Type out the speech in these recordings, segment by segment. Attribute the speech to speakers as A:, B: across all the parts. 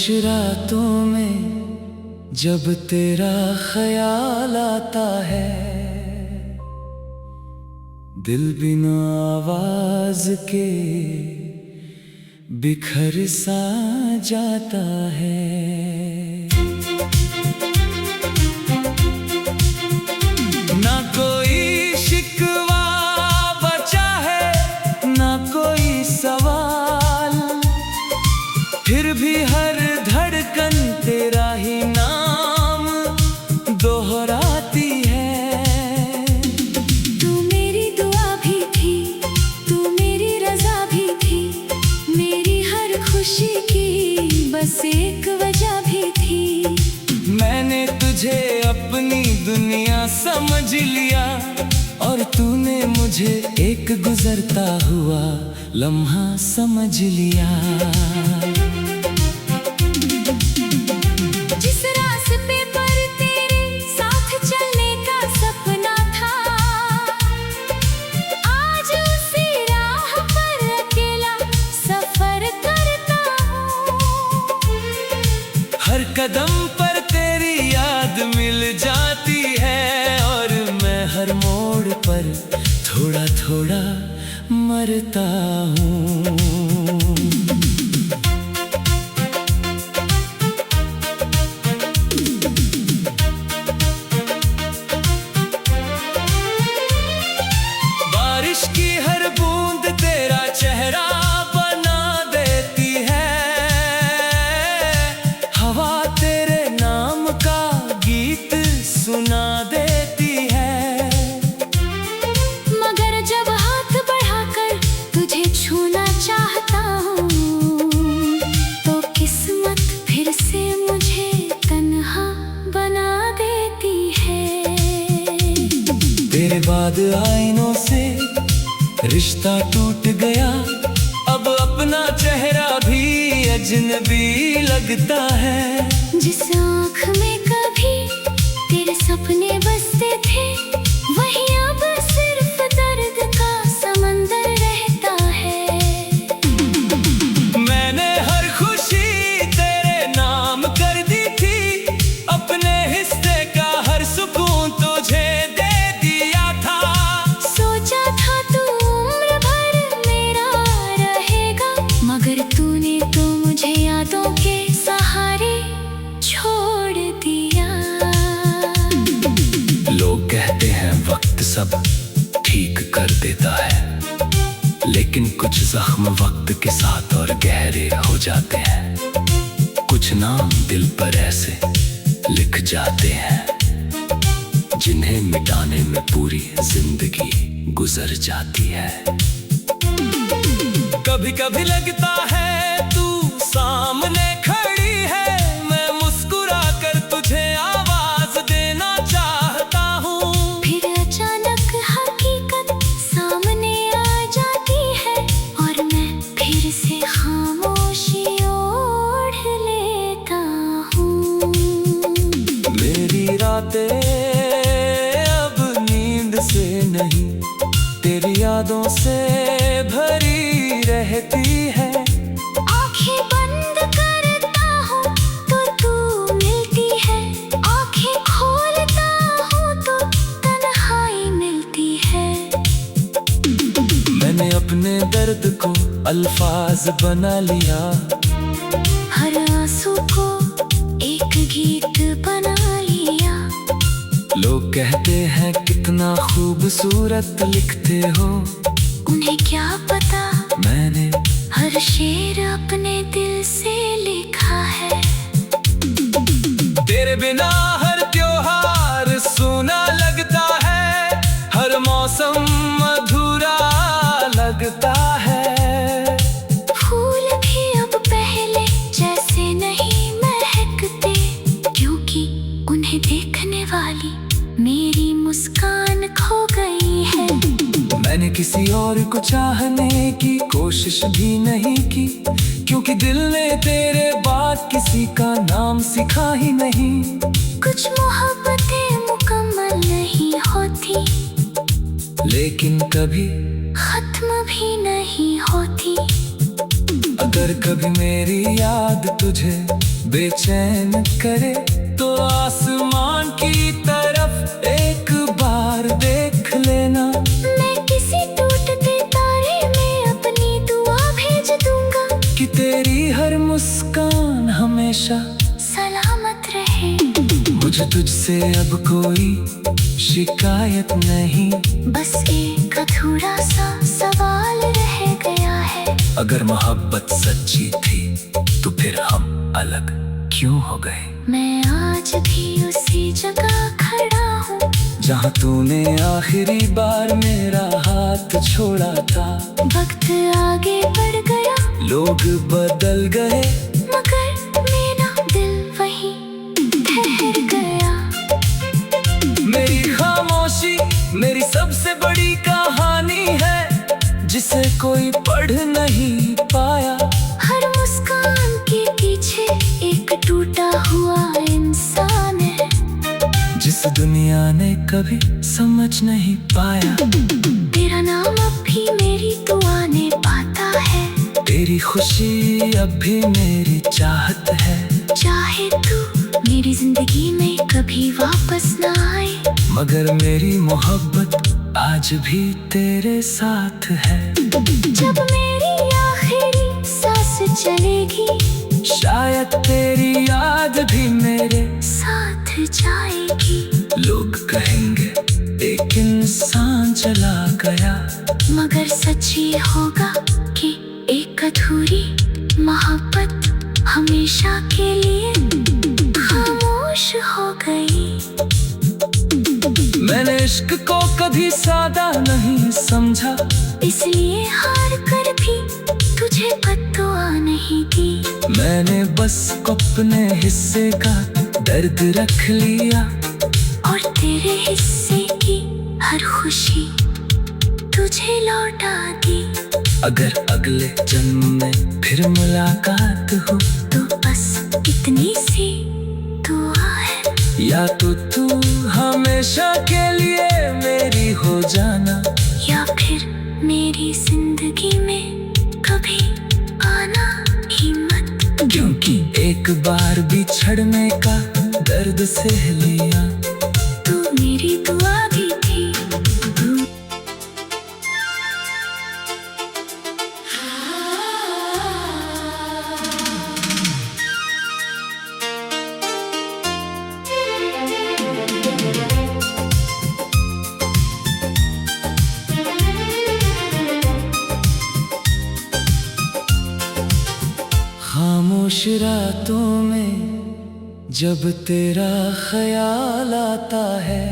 A: खामोश रातों में जब तेरा ख्याल आता है, दिल बिना आवाज के बिखर सा जाता है। ना कोई शिकवा बचा है, ना कोई सवाल, फिर भी हर धड़कन तेरा ही नाम दोहराती है।
B: तू मेरी दुआ भी थी, तू मेरी रजा भी थी, मेरी हर खुशी की बस एक वजह भी थी।
A: मैंने तुझे अपनी दुनिया समझ लिया और तूने मुझे एक गुजरता हुआ लम्हा समझ लिया।
B: जिस रास्ते पर तेरे साथ चलने का सपना था, आज उसी राह पर अकेला सफर करता हूँ।
A: हर कदम पर तेरी याद मिल जाती है और मैं हर मोड़ पर थोड़ा थोड़ा मरता हूँ। बारिश की हर बूंद तेरा चेहरा बना देती है, हवा तेरे नाम का गीत सुना देती है।
B: मगर जब हाथ बढ़ाकर तुझे छूना चाहता हूँ, तो किस्मत फिर से मुझे तन्हा बना देती है।
A: तेरे बाद आईनों से रिश्ता टूट गया, अब अपना चेहरा भी अजनबी लगता है।
B: जिस आँख में कभी तेरे सपने बसते थे, वही अब सिर्फ दर्द का समंदर रहता है।
A: मैंने हर खुशी तेरे नाम कर दी थी, अपने हिस्से का हर सुकून तुझे दे दिया था।
B: सोचा था तू उम्र भर मेरा रहेगा, मगर तूने तो मुझे यादों के सहारे छोड़ दिया।
A: लोग कहते हैं वक्त सब ठीक कर देता है, लेकिन कुछ जख्म वक्त के साथ और गहरे हो जाते हैं। कुछ नाम दिल पर ऐसे लिख जाते हैं, जिन्हें मिटाने में पूरी जिंदगी गुजर जाती है। कभी कभी लगता है तू सामने खड़ी है, मैं मुस्कुरा कर तुझे आवाज देना चाहता हूँ।
B: फिर अचानक हकीकत सामने आ जाती है और मैं फिर से खामोशी ओढ़ लेता हूँ।
A: मेरी रातें अब नींद से नहीं, तेरी यादों से भरी रहती है।
B: आँखें बंद करता हूँ तो तू मिलती है, आँखें खोलता हूँ तो तन्हाई मिलती है।
A: मैंने अपने दर्द को अल्फाज बना लिया,
B: हर आंसू को एक गीत बना लिया।
A: लोग कहते हैं कितना खूबसूरत लिखते हो,
B: उन्हें क्या पता
A: मैंने
B: हर शेर अपने दिल से लिखा है।
A: तेरे बिना हर त्योहार सूना लगता है, हर मौसम अधूरा लगता है।
B: फूल भी अब पहले जैसे नहीं महकते, क्योंकि उन्हें देखने वाली मेरी मुस्कान खो गई है।
A: मैंने किसी और को चाहने की कोशिश भी नहीं की, क्योंकि दिल ने तेरे बाद किसी का नाम सिखा ही नहीं।
B: कुछ मोहब्बतें मुकम्मल नहीं होती,
A: लेकिन कभी
B: खत्म भी नहीं होती।
A: अगर कभी मेरी याद तुझे बेचैन करे तो आसमान की तरफ एक बार देख लेना।
B: मैं किसी टूटते तारे में अपनी दुआ भेज दूंगा
A: कि तेरी हर मुस्कान हमेशा
B: सलामत रहे।
A: मुझे तुझसे अब कोई शिकायत नहीं,
B: बस एक अधूरा सा सवाल रह गया है।
A: अगर मोहब्बत सच्ची थी तो फिर हम अलग क्यों हो गए?
B: मैं आज भी उसी जगह खड़ा हूँ
A: जहाँ तूने आखिरी बार मेरा हाथ छोड़ा था।
B: वक्त आगे बढ़ गया,
A: लोग बदल गए,
B: मगर मेरा दिल वहीं ठहर गया।
A: मेरी खामोशी मेरी सबसे बड़ी कहानी है, जिसे कोई पढ़ नहीं पाया।
B: हर मुस्कान के पीछे एक टूटा हुआ इंसान है,
A: जिस दुनिया ने कभी समझ नहीं पाया।
B: तेरा नाम अब भी मेरी दुआ ने पाता है।
A: तेरी खुशी अब भी मेरी चाहत है।
B: चाहे तू मेरी जिंदगी में कभी वापस ना आए,
A: मगर मेरी मोहब्बत आज भी तेरे साथ है।
B: जब मेरी आखिरी सांस चलेगी,
A: शायद तेरी याद भी मेरे
B: साथ जाएगी।
A: लोग कहेंगे एक इंसान चला गया,
B: मगर सच ये होगा कि एक अधूरी मोहब्बत हमेशा के लिए खामोश हो गई।
A: मैंने इश्क को कभी सादा नहीं समझा,
B: इसलिए हार कर भी तुझे बद्दुआ नहीं दी।
A: मैंने बस अपने हिस्से का दर्द रख लिया,
B: और तेरे हिस्से की हर खुशी तुझे लौटा दी।
A: अगर अगले जन्म में फिर मुलाकात हो
B: तो बस इतनी सी दुआ है,
A: या तो तू हमेशा के लिए मेरी हो जाना,
B: या फिर मेरी जिंदगी में कभी आना ही मत।
A: क्योंकि एक बार बिछड़ने का दर्द सह लिया।
B: तू मेरी दुआ भी थी।
A: खामोश रातों में जब तेरा ख्याल आता है,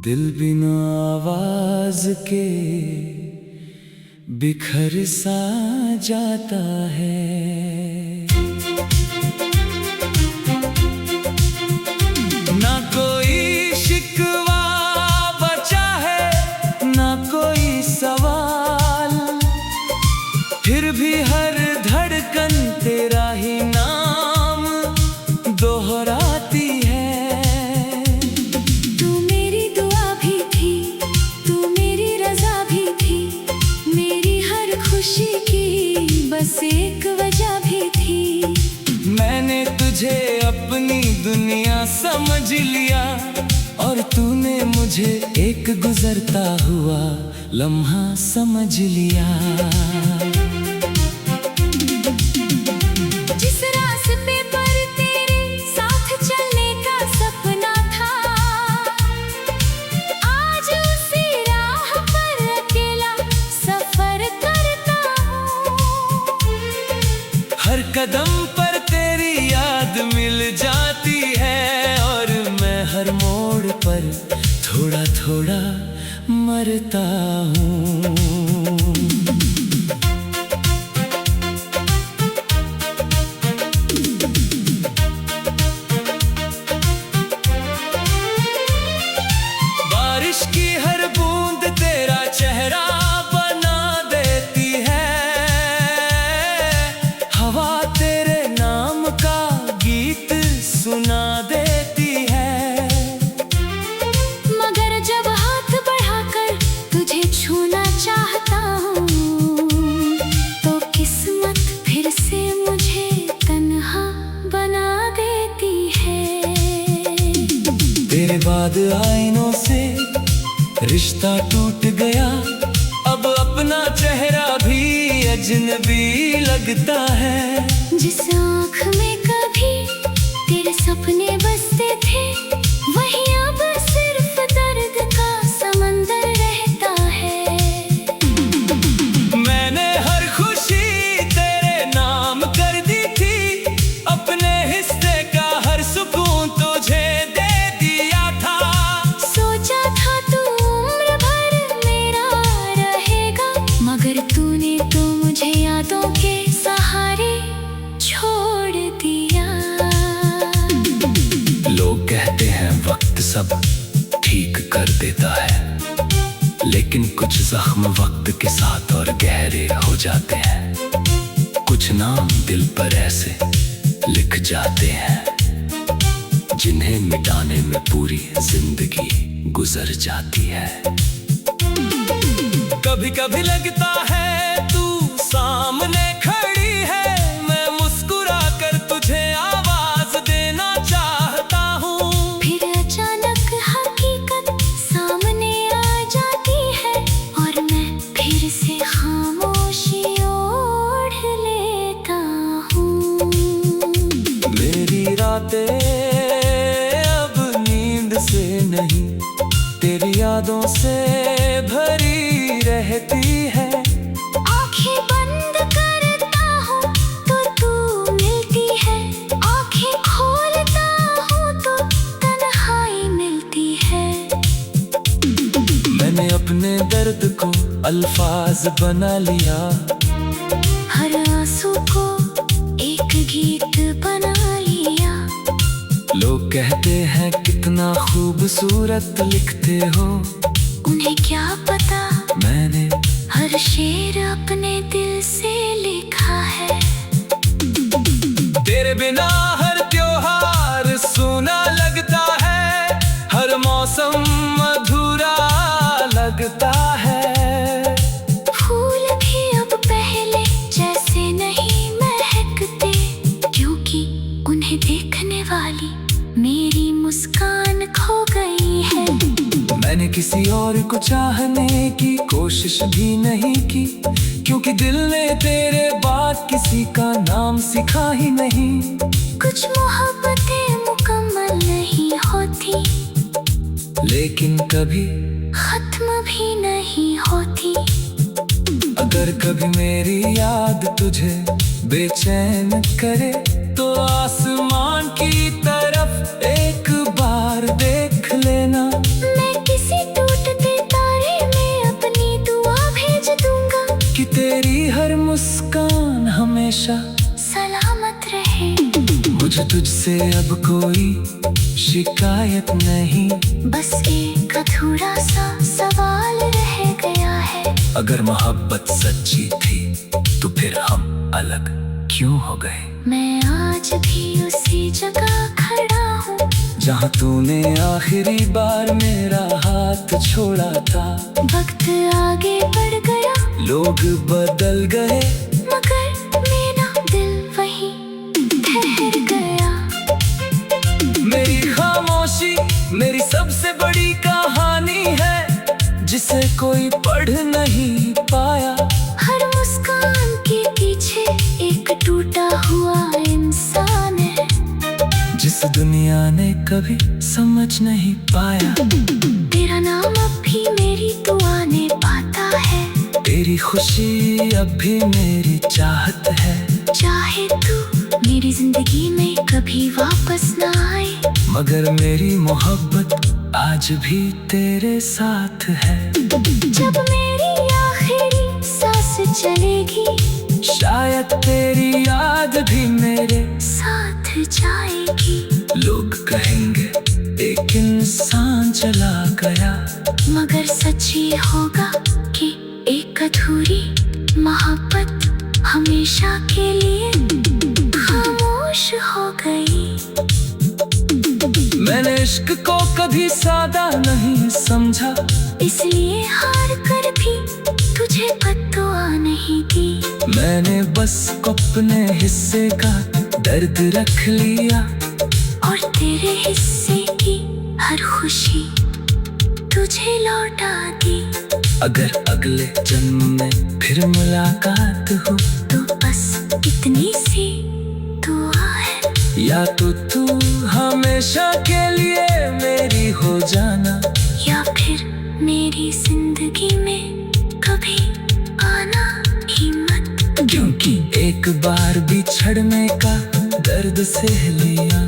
A: दिल बिना आवाज के बिखर सा जाता है। ना कोई शिकवा बचा है, ना कोई सवाल, फिर भी हर धड़कन तेरा ही नाम दोहराती है।
B: तू मेरी दुआ भी थी, तू मेरी रजा भी थी, मेरी हर खुशी की बस एक वजह भी थी।
A: मैंने तुझे अपनी दुनिया समझ लिया, और तूने मुझे एक गुजरता हुआ लम्हा समझ लिया।
B: जिस रास्ते पर तेरे साथ चलने का सपना था, आज उसी राह पर अकेला सफर करता हूँ।
A: हर कदम पर तेरी याद मिल जाती है, और मैं हर मोड़ पर थोड़ा थोड़ा मरता हूँ। बारिश की हर बूंद तेरा चेहरा बना देती है, हवा तेरे नाम का गीत सुना देती है।
B: मगर जब हाथ बढ़ाकर तुझे छूना चाहता हूँ, तो किस्मत फिर से मुझे
A: बाद आईनों से रिश्ता टूट गया, अब अपना चेहरा भी अजनबी लगता है।
B: जिस आँख में कभी तेरे सपने बसते थे, वही अब सिर्फ दर्द का समंदर रहता है।
A: मैंने हर खुशी तेरे नाम कर दी थी, अपने हिस्से का हर सुकून तुझे दे दिया था।
B: सोचा था तू उम्र भर मेरा रहेगा, मगर तूने तो मुझे यादों के सहारे छोड़ दिया।
A: लोग कहते हैं वक्त सब ठीक कर देता है, लेकिन कुछ जख्म वक्त के साथ और गहरे हो जाते हैं। कुछ नाम दिल पर ऐसे लिख जाते हैं, जिन्हें मिटाने में पूरी जिंदगी गुजर जाती है। कभी कभी लगता है तू सामने खड़ी है, मैं मुस्कुरा कर तुझे आवाज देना चाहता हूँ।
B: फिर अचानक हकीकत सामने आ जाती है, और मैं फिर से खामोशी ओढ़ लेता हूँ।
A: मेरी रातें अब नींद से नहीं, तेरी यादों से भरी रहती है।
B: आँखें बंद करता हूँ तो तू मिलती है, आँखें खोलता हूँ तो तन्हाई मिलती है।
A: मैंने अपने दर्द को अल्फाज बना लिया,
B: हर आंसू को एक गीत बना लिया।
A: लोग कहते हैं कितना खूबसूरत लिखते हो,
B: उन्हें क्या पता
A: मैंने
B: हर शेर अपने दिल से लिखा है।
A: तेरे बिना हर त्योहार सूना लगता है, हर मौसम अधूरा लगता है।
B: फूल भी अब पहले जैसे नहीं महकते, क्योंकि उन्हें देखने वाली मेरी मुस्कान खो गई है।
A: मैंने किसी और को चाहने की कोशिश भी नहीं की, क्योंकि दिल ने तेरे बाद किसी का नाम सिखा ही नहीं।
B: कुछ मोहब्बतें मुकम्मल नहीं होती,
A: लेकिन कभी
B: खत्म भी नहीं होती।
A: अगर कभी मेरी याद तुझे बेचैन करे, तो आसमान की तरफ एक बार देख लेना।
B: मैं किसी टूटते तारे में अपनी दुआ भेज दूंगा,
A: कि तेरी हर मुस्कान हमेशा
B: सलामत रहे।
A: मुझे तुझसे अब कोई शिकायत नहीं,
B: बस एक अधूरा सा सवाल रह गया है।
A: अगर मोहब्बत सच्ची थी तो फिर हम अलग क्यों हो गए?
B: मैं आज भी उसी जगह खड़ा हूँ,
A: जहाँ तूने आखिरी बार मेरा हाथ छोड़ा था।
B: वक्त आगे बढ़ गया,
A: लोग बदल गए,
B: मगर मेरा दिल वहीं ठहर गया।
A: मेरी खामोशी मेरी सबसे बड़ी कहानी है, जिसे कोई पढ़ नहीं पाया।
B: हर मुस्कान के पीछे एक टूटा हुआ इंसान है,
A: जिस दुनिया ने कभी समझ नहीं पाया।
B: तेरा नाम अब भी मेरी दुआ ने पाता है,
A: तेरी खुशी अब भी मेरी चाहत है।
B: चाहे तू मेरी जिंदगी में कभी वापस ना आए,
A: मगर मेरी मोहब्बत आज भी तेरे साथ है।
B: जब मेरी आखिरी सांस चलेगी,
A: शायद तेरी याद भी मेरे
B: साथ जाएगी।
A: लोग कहेंगे एक इंसान चला गया,
B: मगर सच ये होगा कि एक अधूरी मोहब्बत हमेशा के लिए खामोश हो गई।
A: मैंने इश्क को कभी सादा नहीं समझा,
B: इसलिए हार कर भी तुझे बद्दुआ नहीं दी।
A: मैंने बस अपने हिस्से का दर्द रख लिया,
B: और तेरे हिस्से की हर खुशी तुझे लौटा दी।
A: अगर अगले जन्म में फिर मुलाकात हो
B: तो बस इतनी सी दुआ है,
A: या तो तू हमेशा के लिए मेरी हो जाना,
B: या फिर मेरी जिंदगी में कभी आना ही मत।
A: क्योंकि एक बार बिछड़ने का दर्द सह लिया